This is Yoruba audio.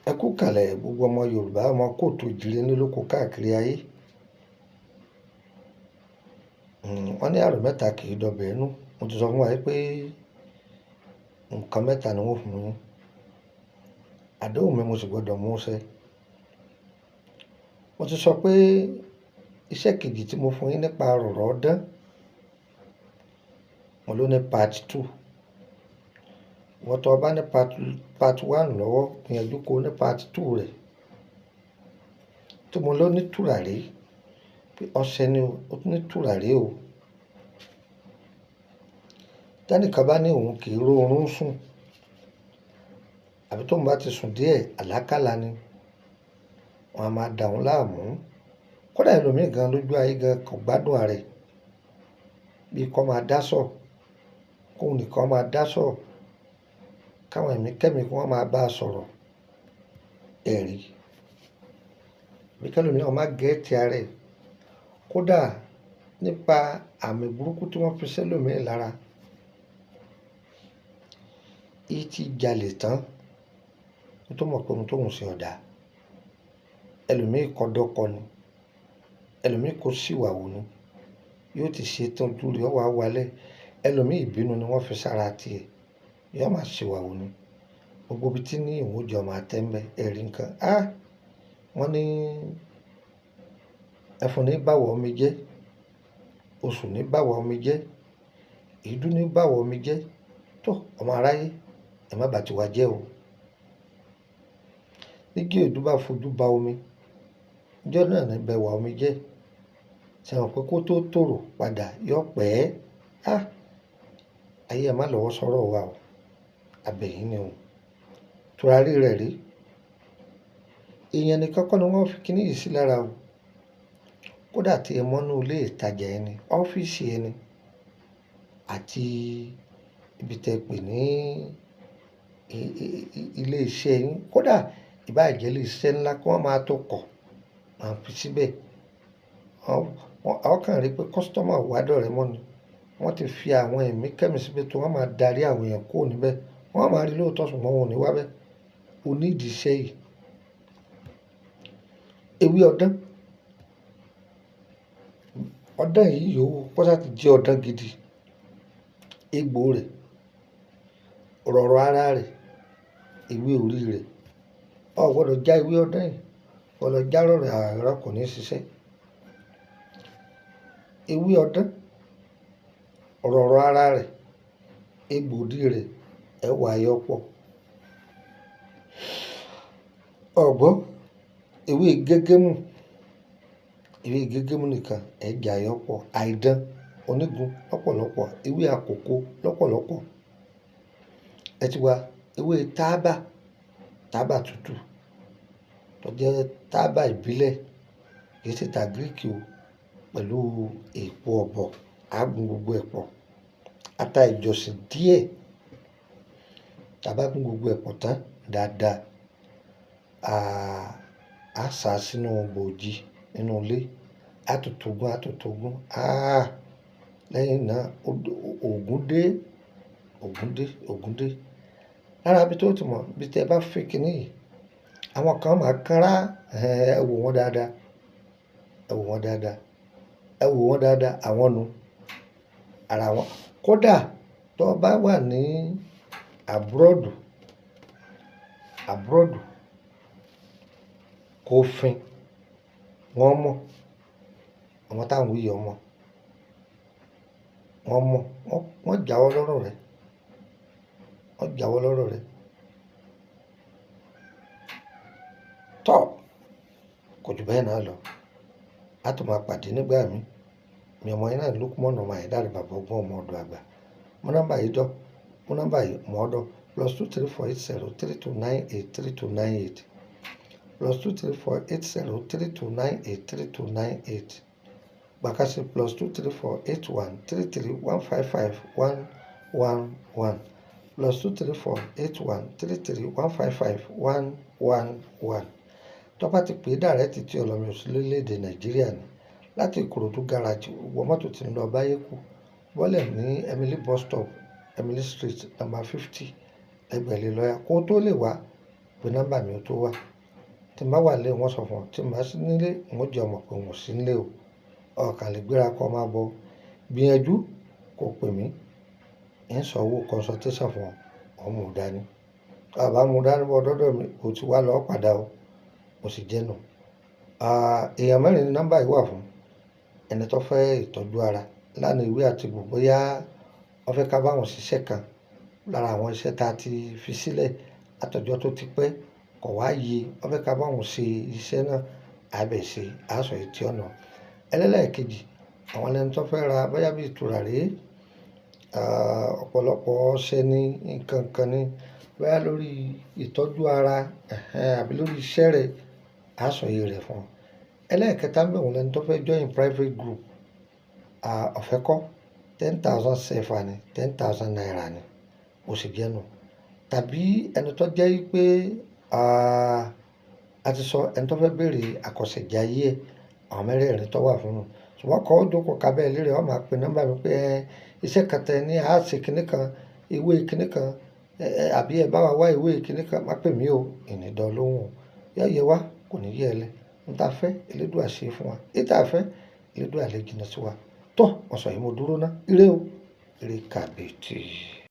Ẹ kú kalẹ̀ gbogbo ọmọ Yorùbá, ọmọ kóòtù òjìrè nílòkó káàkiri ayé. Wọ́n ní àrò mẹ́ta kì í dọbẹ̀ inú. Mo ti sọ fún wa pé nǹkan mẹ́ta ni wọ́n fún mi. Àdéhùn mi mo sì gbọ́dọ̀ mú ṣẹ. Mo ti sọ pé iṣẹ́ kejì tí mo fún yín nípa rọ̀rọ̀ ọdán, mo ló ní part 2. Wọ́n tó bá ní part 1 lọ́wọ́, gbìyànjú kó ní part 2 rẹ̀. Tí mo ló ní tùràrí, pé ọṣẹ ni ó ní tùràrí o. Tẹ́nìkan bá ní òun kì í ró oorun sùn, àbí tóun bá ti sùn díẹ̀, àlákàlà ni wọ́n á máa dà òun láàmú. Kódà ẹlòmíì gan lójú ayé gan kò gbádùn ààrẹ, bí kò máa dásọ̀, kóun nìkan máa dásọ̀, káwọn ẹ̀mí kẹ́mi kí wọ́n máa bá a sọ̀rọ̀ ẹ̀rí. Bí kẹ́lòmíì ọmọ gẹ̀ẹ́tì ààrẹ, kódà nípa àmì burúkú tí wọ́n fi sẹ́lòmíì lára, ìtì jalè tán tó mọ̀ pé ohun tóun ṣe ọ̀dà. Ẹlòmíì kọ́dọ́kọ ni, ẹlòmíì kò síwàwù ni, yóò ti ṣe tán lórí ọwọ́ awalẹ̀. Ẹlòmíì ìbínú ni wọ́n fi sára tiẹ̀, yóò máa síwàwù ni. Gbogbo ibi tí ní ìwòjọ́ máa tẹ́ ń bẹ ẹ̀rí nǹkan. Wọ́n ní ẹfun ní báwọ̀ omi jẹ́, oṣù ní báwọ̀ omi jẹ́, ìdú ní báwọ̀ omi jẹ́. Tó ọmọ aráyé, ẹ má bà tiwa jẹ́ o. Nígi èédú bá fojú ba omi, ọjọ́ náà ní bẹ̀wà omi jẹ́. Ṣé àwọn pé kó tó tòrò padà yọ pẹ́? Ayé ẹ má lọ́wọ́ sọ̀rọ̀ wa o. Àbẹ̀yìn ni o. Tùràrí rẹ̀ rí. Èèyàn nìkan kọ́ ni wọ́n fi kíní yìí sí lára o. Kódà tí ẹ mọ́nú ilé ìtajà ẹni, ọ́fíìsì ẹni, àti ibi tẹ́ pè ní ilé iṣẹ́ yín. Kódà ìbàjẹ́ ilé iṣẹ́ ńlá kí wọ́n máa tó kọ̀, máa fi síbẹ̀. Àwọn kan rí pé kọ́sítọ́mà wádọ̀ rẹ̀ mọ́ ni. Wọ́n ti fi àwọn ẹ̀mí kẹ́mi síbẹ̀ tó wọ́n máa darí àwọn èèyàn kúrò níbẹ̀. Wọ́n máa rí lóòótọ́ ṣùgbọ́n wọn ò ní wá bẹ́ẹ̀. O ní ìdí iṣẹ́ yìí. Ewé ọdán. Ọdán yìí yòówù kó ṣáà ti jẹ́ ọdán gidi. Egbò rẹ̀, rọ̀rọ̀ ara rẹ̀, ewé orí rẹ̀. O gbọ́dọ̀ já ewé ọdán yìí. O gbọ́dọ̀ já rọ̀rọ̀ ara kò ní ṣiṣẹ́. Ewé ọdán, rọ̀rọ̀ ara rẹ̀, egbò orí rẹ̀, ẹ wà yọpọ̀. Ọ̀gbọ́n, ewé gégémù, ewé gégémù nìkan ẹ jà yọpọ̀. Àìdán onígun lọ́pọ̀lọpọ̀, ewé àkókò lọ́pọ̀lọpọ̀. Ẹ ti wá ewé tábà tútù, tó jẹ́ tábà ìbílẹ̀, kì í ṣe ta gíríkì o, pẹ̀lú èpo ọ̀bọ̀, àgùn gbogbo ẹ̀pọ̀, ata ìjọsìn díẹ̀. Tàbá gún gbogbo ẹ̀pọ̀ tán dáadáa, a sá sínú bòòjì nínú ilé. Àtòtógún. Lẹ́yìn náà ògùn dé. Lára bí tó ti mọ̀, bí tẹ bá fi kíní yìí, àwọn kan máa kánra. Ẹ wò wọ́n dáadáa. Àwọn nu ara wọn. Kódà tó bá wà ní àbúrọ̀dù, kò fin, wọ́n mọ̀. Àwọn táwọn wí ọmọ, wọ́n mọ̀. Wọ́n jáwọ́ lọ́rọ̀ rẹ̀. Tọ́, kò jù bẹ́ẹ̀ náà lọ. A tún máa pàdé nígbà mi. Mi ọmọ yín náà Lukman ọmọ Àyẹ̀dáre bàbá ọgbọ́n ọmọ ọ̀dọ̀ àgbà. Mú nọ́mbà yìí mọ́ ọ̀dọ̀ +2348032983298 +2348032983298. Gbàkásì +2348133155111 +2348133155111. Tó bá ti pè é dàrẹ́tì tí ọlọ́mi òsì lórílẹ̀‐èdè Nàìjíríà ni, láti Ìkòròdú gáràjì, wọ mọ́tò tí ń lọ Báyékù, bọ́lẹ̀ ní Emily bus stop, Emily Street, number 50, ẹgbẹ̀lẹ́ lọ́yà. Kó tó lè wá, pé nọ́mbà mi ó tó wá. Tí n bá wà nílé wọ́n sọ fún ọ, tí n bá sí nílé wọ́n jẹ́ ọ mọ̀ pé n ò sí nílé o. O kàn lè gbéra kọ máa bọ̀. Gbìyànjú kó pè mí, ń san owó consultation fún ọ, ọ mú dání. Tí a bá mú dání bọ́ dọ́dọ̀ mi, o ti wá lọ padà o, mo sì jẹ́ nù. Èèyàn mẹ́rin ni nọ́mbà yìí wà fún. Ẹni tó fẹ́ ìtọ́jú ara lánàá ìwé àti gbogbo bóyá wọ́n fẹ́ ká bá wọn ṣiṣẹ́ kan lára àwọn iṣẹ́ tá a ti fi sílẹ̀ àtọ̀jọ́ tó ti pẹ́ kọ̀ wá yé, wọ́n fẹ́ ká bá wọn ṣe iṣẹ́ náà, àbẹ̀ ṣe aṣọ ètí ọ̀nà. Ẹlẹ́lẹ́ẹ̀kejì, àwọn ẹni tó fẹ́ ra bóyá bí tùràrí, ọ̀pọ̀lọpọ̀ ọṣẹ ní nǹkan kan ní bóyá lórí ìtọ́jú ara, àbí lórí iṣẹ́ rẹ̀, aṣọ yìí rẹ̀ fún ọ. Ẹlẹ́ẹ̀kẹta ń bẹ̀ wọ́n lẹ́ni tó fẹ́ join private group, ọ̀fẹ́ kọ́ 10,000 sefa ni, 10,000 naira ni, mo sì jẹ́ nù. Tàbí ẹni tó jẹ́ pé a ti sọ ẹni tó fẹ́ bèrè àkọsẹ̀jayé àwọn mẹ́rẹ̀ẹ̀rin tó wà fún un. Ṣùgbọ́n kọ́ ó jókòó kábẹ́ ilé rẹ̀, ó máa pe nọ́mbà mi pé iṣẹ́ kan tẹ ní a ṣe kíní kan, ìwé kíní kan, àbí ẹ bá wa wá ìwé kíní kan, má pè mí o, ìní dán lóhùn. Yóò yẹ wá, kò ní yẹ ẹ lẹ́. N ta fẹ́, Elédùà ṣe fún wa. Èyí ta fẹ́, Elédùà lè jìnnà sí wa. Tọ́, ọ̀sán yìí mo dúró ná. Ire o, ire kàbìtì.